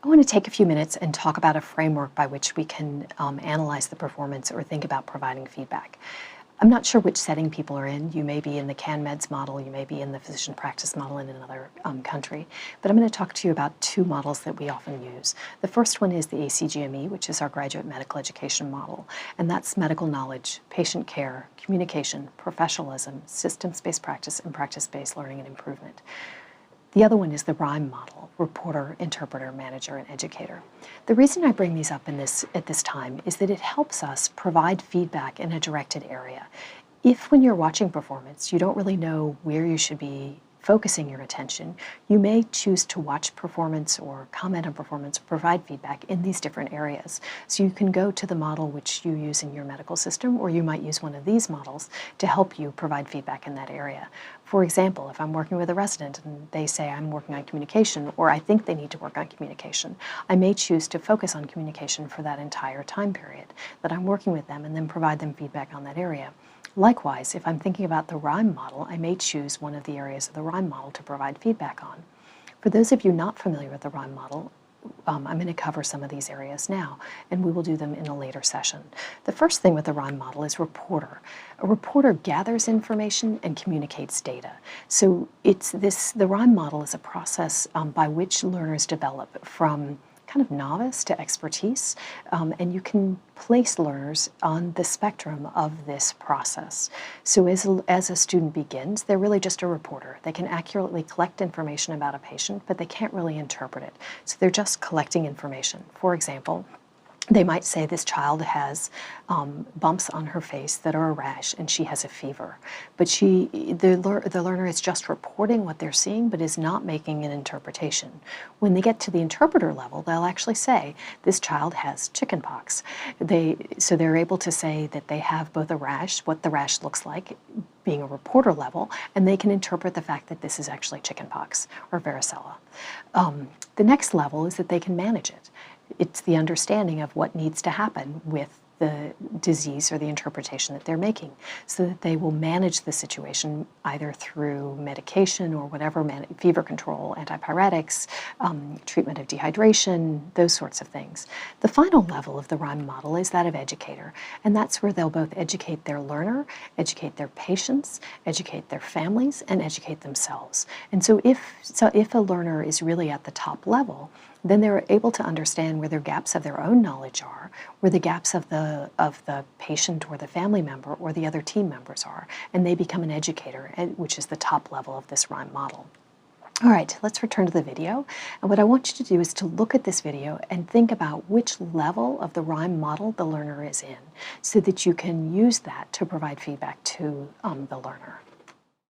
I want to take a few minutes and talk about a framework by which we can analyze the performance or think about providing feedback. I'm not sure which setting people are in. You may be in the CanMeds model, you may be in the physician practice model in another country, but I'm going to talk to you about two models that we often use. The first one is the ACGME, which is our graduate medical education model, and that's medical knowledge, patient care, communication, professionalism, systems-based practice, and practice-based learning and improvement. The other one is the RIME model, reporter, interpreter, manager, and educator. The reason I bring these up at this time is that it helps us provide feedback in a directed area. If when you're watching performance, you don't really know where you should be focusing your attention, you may choose to watch performance or comment on performance or provide feedback in these different areas. So you can go to the model which you use in your medical system, or you might use one of these models to help you provide feedback in that area. For example, if I'm working with a resident and they say I'm working on communication, or I think they need to work on communication, I may choose to focus on communication for that entire time period that I'm working with them and then provide them feedback on that area. Likewise, if I'm thinking about the RIME model, I may choose one of the areas of the RIME model to provide feedback on. For those of you not familiar with the RIME model, I'm going to cover some of these areas now, and we will do them in a later session. The first thing with the RIME model is reporter. A reporter gathers information and communicates data. So the RIME model is a process by which learners develop from kind of novice to expertise, and you can place learners on the spectrum of this process. So as a student begins, they're really just a reporter. They can accurately collect information about a patient, but they can't really interpret it. So they're just collecting information. For example, they might say this child has bumps on her face that are a rash and she has a fever. But the learner is just reporting what they're seeing but is not making an interpretation. When they get to the interpreter level, they'll actually say this child has chickenpox. So they're able to say that they have both a rash, what the rash looks like, being a reporter level, and they can interpret the fact that this is actually chickenpox or varicella. The next level is that they can manage it. It's the understanding of what needs to happen with the disease or the interpretation that they're making, so that they will manage the situation either through medication or whatever, fever control, antipyretics, treatment of dehydration, those sorts of things. The final level of the RIME model is that of educator, and that's where they'll both educate their learner, educate their patients, educate their families, and educate themselves. And so if a learner is really at the top level, then they're able to understand where their gaps of their own knowledge are, where the gaps of the patient or the family member or the other team members are, and they become an educator, which is the top level of this RIME model. All right, let's return to the video. And what I want you to do is to look at this video and think about which level of the RIME model the learner is in, so that you can use that to provide feedback to the learner.